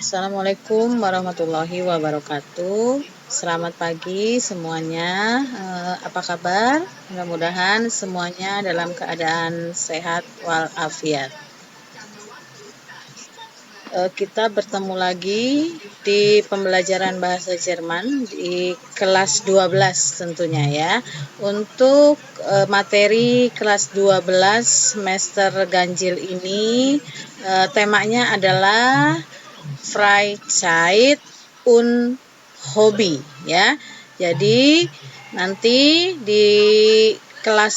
Assalamualaikum warahmatullahi wabarakatuh. Selamat pagi semuanya. Apa kabar? Mudah-mudahan semuanya dalam keadaan sehat walafiat. Kita bertemu lagi di pembelajaran bahasa Jerman di kelas 12 tentunya ya. Untuk materi kelas 12 semester ganjil ini temanya adalah Freizeit und Hobby ya. Jadi nanti di kelas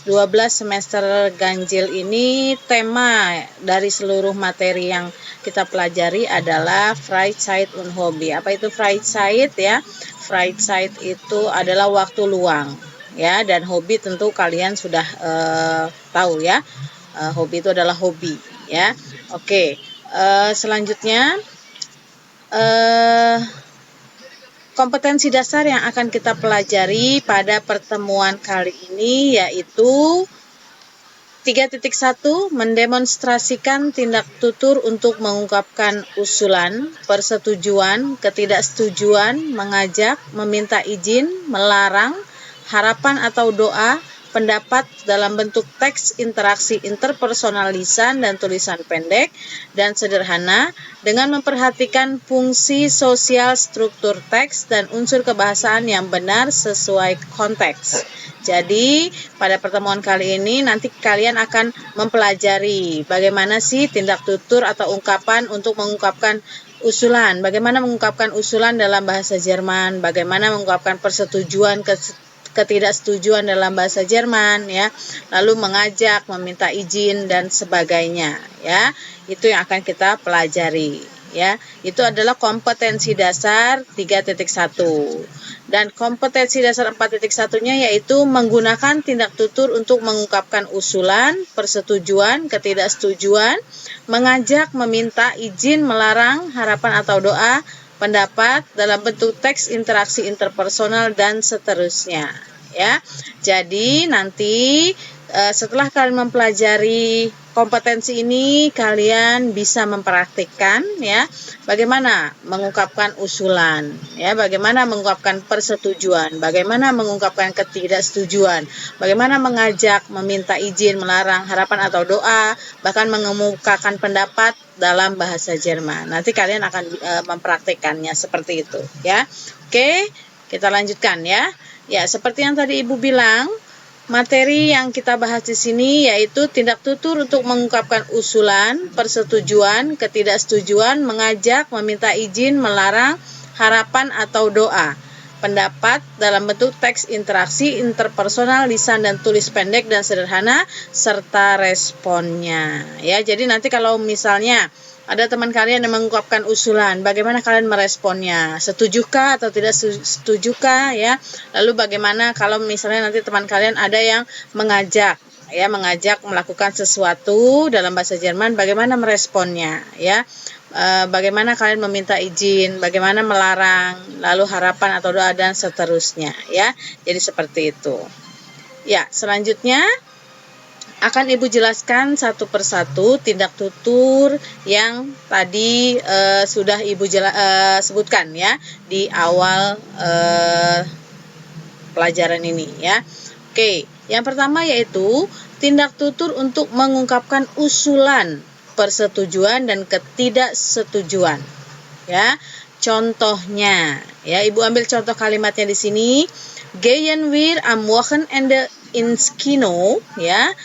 12 semester ganjil ini tema dari seluruh materi yang kita pelajari adalah Freizeit und Hobby. Apa itu Freizeit ya? Freizeit itu adalah waktu luang ya, dan hobi tentu kalian sudah tahu ya. Hobi itu adalah hobi ya. Oke. Selanjutnya kompetensi dasar yang akan kita pelajari pada pertemuan kali ini yaitu 3.1 mendemonstrasikan tindak tutur untuk mengungkapkan usulan, persetujuan, ketidaksetujuan, mengajak, meminta izin, melarang, harapan atau doa, pendapat dalam bentuk teks interaksi interpersonal lisan dan tulisan pendek dan sederhana dengan memperhatikan fungsi sosial struktur teks dan unsur kebahasaan yang benar sesuai konteks. Jadi pada pertemuan kali ini nanti kalian akan mempelajari bagaimana sih tindak tutur atau ungkapan untuk mengungkapkan usulan, bagaimana mengungkapkan usulan dalam bahasa Jerman, bagaimana mengungkapkan persetujuan, ketidaksetujuan dalam bahasa Jerman ya, lalu mengajak, meminta izin dan sebagainya ya. Itu yang akan kita pelajari ya. Itu adalah kompetensi dasar 3.1. Dan kompetensi dasar 4.1-nya yaitu menggunakan tindak tutur untuk mengungkapkan usulan, persetujuan, ketidaksetujuan, mengajak, meminta izin, melarang, harapan atau doa, pendapat dalam bentuk teks interaksi interpersonal dan seterusnya ya. Jadi nanti setelah kalian mempelajari kompetensi ini, kalian bisa mempraktikkan ya bagaimana mengungkapkan usulan ya, bagaimana mengungkapkan persetujuan, bagaimana mengungkapkan ketidaksetujuan, bagaimana mengajak, meminta izin, melarang, harapan atau doa, bahkan mengemukakan pendapat dalam bahasa Jerman. Nanti kalian akan mempraktikkannya seperti itu ya. Oke, kita lanjutkan ya. Ya, seperti yang tadi Ibu bilang, materi yang kita bahas di sini yaitu tindak tutur untuk mengungkapkan usulan, persetujuan, ketidaksetujuan, mengajak, meminta izin, melarang, harapan atau doa, pendapat dalam bentuk teks interaksi interpersonal lisan dan tulis pendek dan sederhana serta responnya ya. Jadi nanti kalau misalnya ada teman kalian yang mengungkapkan usulan, bagaimana kalian meresponnya? Setujukah atau tidak setujukah ya? Lalu bagaimana kalau misalnya nanti teman kalian ada yang mengajak ya, mengajak melakukan sesuatu dalam bahasa Jerman, bagaimana meresponnya ya? Bagaimana kalian meminta izin, bagaimana melarang, lalu harapan atau doa dan seterusnya ya. Jadi seperti itu. Ya, selanjutnya akan Ibu jelaskan satu persatu tindak tutur yang tadi sudah Ibu sebutkan ya di awal pelajaran ini ya. Oke, yang pertama yaitu tindak tutur untuk mengungkapkan usulan, persetujuan dan ketidaksetujuan ya. Contohnya ya, Ibu ambil contoh kalimatnya di sini. Gehen wir am Wochenende ins Kino ya.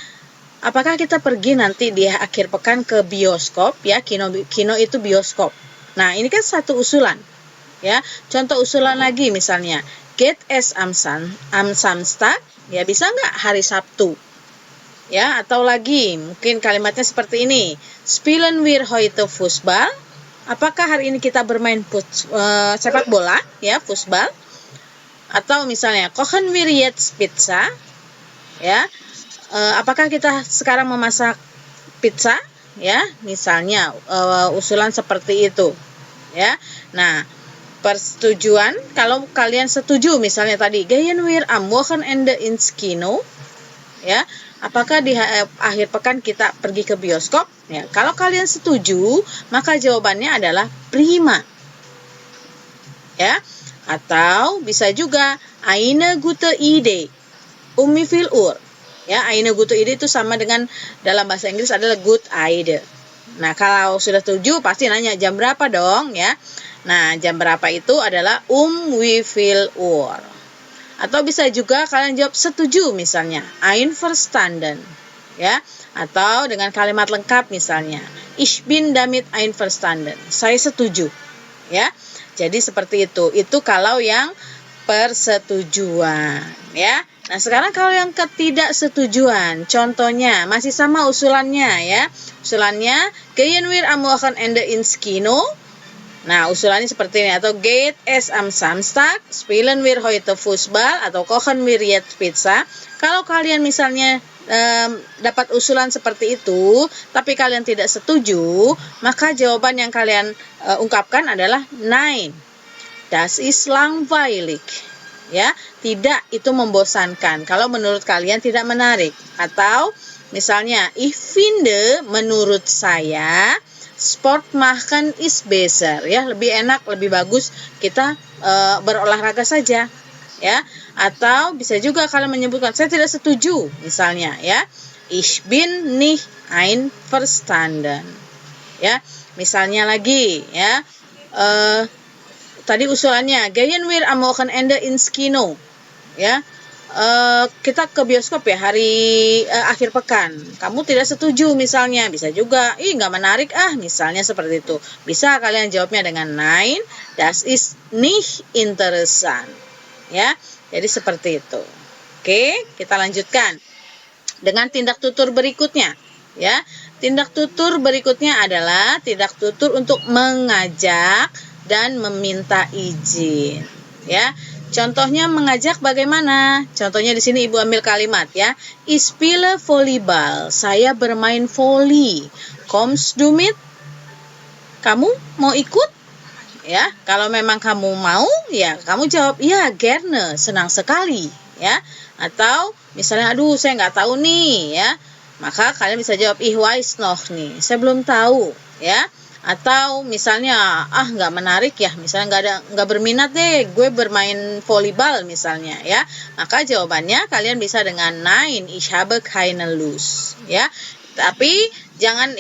Apakah kita pergi nanti di akhir pekan ke bioskop ya? Kino itu bioskop. Nah, ini kan satu usulan ya. Contoh usulan lagi misalnya, geht es am Samstag? Ya, bisa nggak hari Sabtu? Ya, atau lagi mungkin kalimatnya seperti ini. Spielen wir heute Fußball? Apakah hari ini kita bermain sepak bola ya, Fußball? Atau misalnya, kochen wir jetzt Pizza? Ya. Apakah kita sekarang memasak pizza ya, misalnya usulan seperti itu ya. Nah, persetujuan kalau kalian setuju misalnya tadi gehen wir am Wochenende ins Kino ya, apakah di akhir pekan kita pergi ke bioskop? Ya, kalau kalian setuju, maka jawabannya adalah prima. Ya, atau bisa juga eine gute Idee, wie viel Uhr. Ya, eine gute Idee itu sama dengan dalam bahasa Inggris adalah good idea. Nah, kalau sudah setuju pasti nanya jam berapa dong, ya. Nah, jam berapa itu adalah wie viel Uhr. Atau bisa juga kalian jawab setuju misalnya, einverstanden, ya. Atau dengan kalimat lengkap misalnya, ich bin damit einverstanden, saya setuju, ya. Jadi seperti itu. Itu kalau yang persetujuan, ya. Nah, sekarang kalau yang ketidaksetujuan, contohnya masih sama usulannya, ya. Usulannya gehen wir am Wochenende ins Kino. Nah, usulannya seperti ini, atau geht es am Samstag, spielen wir heute Fußball, atau kochen wir jetzt Pizza. Kalau kalian misalnya dapat usulan seperti itu, tapi kalian tidak setuju, maka jawaban yang kalian ungkapkan adalah nein, das ist langweilig. Ya, tidak, itu membosankan. Kalau menurut kalian tidak menarik. Atau misalnya, ich finde, menurut saya, sport machen is besser, ya, lebih enak, lebih bagus kita berolahraga saja, ya. Atau bisa juga kalian menyebutkan saya tidak setuju, misalnya, ya, ich bin nicht einverstanden, ya. Misalnya lagi, ya, tadi usulannya gehen wir am Wochenende ins Kino, ya. Kita ke bioskop ya hari akhir pekan. Kamu tidak setuju misalnya, bisa juga, nggak menarik misalnya seperti itu. Bisa kalian jawabnya dengan nein, das ist nicht interessant. Ya, jadi seperti itu. Oke, kita lanjutkan dengan tindak tutur berikutnya. Ya, tindak tutur berikutnya adalah tindak tutur untuk mengajak dan meminta izin. Ya. Contohnya mengajak bagaimana? Contohnya di sini Ibu ambil kalimat, ya. Ich spiele Volleyball. Saya bermain voli. Kommst du mit? Kamu mau ikut? Ya, kalau memang kamu mau, ya kamu jawab, ya gerne, senang sekali, ya. Atau misalnya, aduh saya nggak tahu nih, ya. Maka kalian bisa jawab, ich weiß noch nih, saya belum tahu, ya. Atau misalnya nggak menarik ya, misalnya nggak berminat deh gue bermain volleyball misalnya, ya, maka jawabannya kalian bisa dengan nein, ich habe keine Lust, ya. Tapi jangan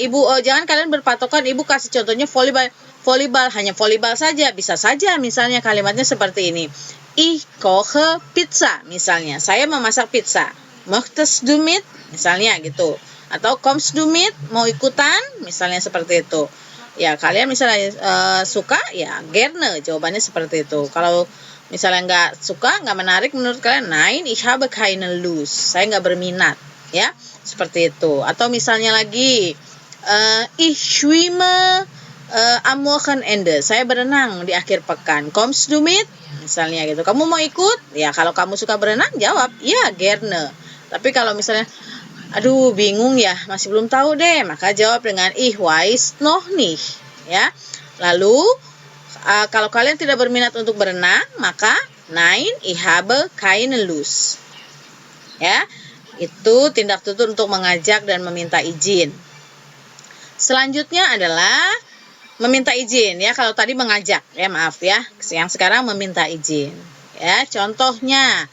kalian berpatokan ibu kasih contohnya volleyball hanya volleyball saja, bisa saja misalnya kalimatnya seperti ini, ich koche Pizza misalnya, saya memasak pizza, möchtest du mit misalnya gitu, atau kommst du mit, mau ikutan misalnya seperti itu. Ya, kalian misalnya suka, ya gerne, jawabannya seperti itu. Kalau misalnya nggak suka, nggak menarik menurut kalian, nein, ich habe keine Lust, saya nggak berminat, ya, seperti itu. Atau misalnya lagi, ich schwimme am Wochenende, saya berenang di akhir pekan, kommst du mit, misalnya gitu. Kamu mau ikut? Ya, kalau kamu suka berenang, jawab, ya gerne. Tapi kalau misalnya aduh bingung ya, masih belum tahu deh, maka jawab dengan ich weiß noch nicht, ya. Lalu kalau kalian tidak berminat untuk berenang, maka nein, ich habe keine Lust. Ya, itu tindak tutur untuk mengajak dan meminta izin. Selanjutnya adalah meminta izin, ya. Kalau tadi mengajak, ya maaf ya. Yang sekarang meminta izin. Ya, contohnya,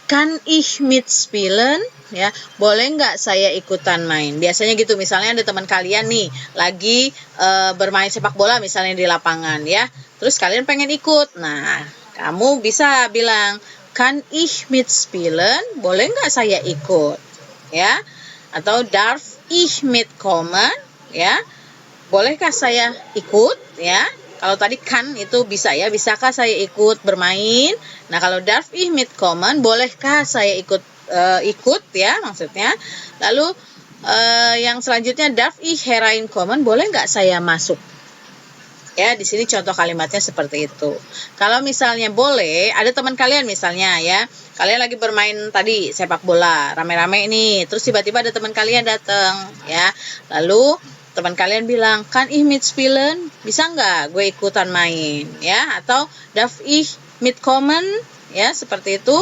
kann ich mitspielen? Ya, boleh nggak saya ikutan main? Biasanya gitu, misalnya ada teman kalian nih lagi bermain sepak bola misalnya di lapangan, ya. Terus kalian pengen ikut. Nah, kamu bisa bilang, kann ich mitspielen? Boleh nggak saya ikut? Ya. Atau darf ich mitkommen? Ya. Bolehkah saya ikut? Ya. Kalau tadi kan itu bisa, ya, bisakah saya ikut bermain? Nah, kalau darf ich mitkommen, bolehkah saya ikut ya maksudnya. Lalu yang selanjutnya darf ich hereinkommen, boleh nggak saya masuk? Ya, di sini contoh kalimatnya seperti itu. Kalau misalnya boleh, ada teman kalian misalnya, ya, kalian lagi bermain tadi sepak bola rame-rame nih, terus tiba-tiba ada teman kalian datang, ya. Lalu teman kalian bilang, kann ich mitspielen? Bisa nggak gue ikutan main, ya? Atau darf ich mitkommen? Ya, seperti itu.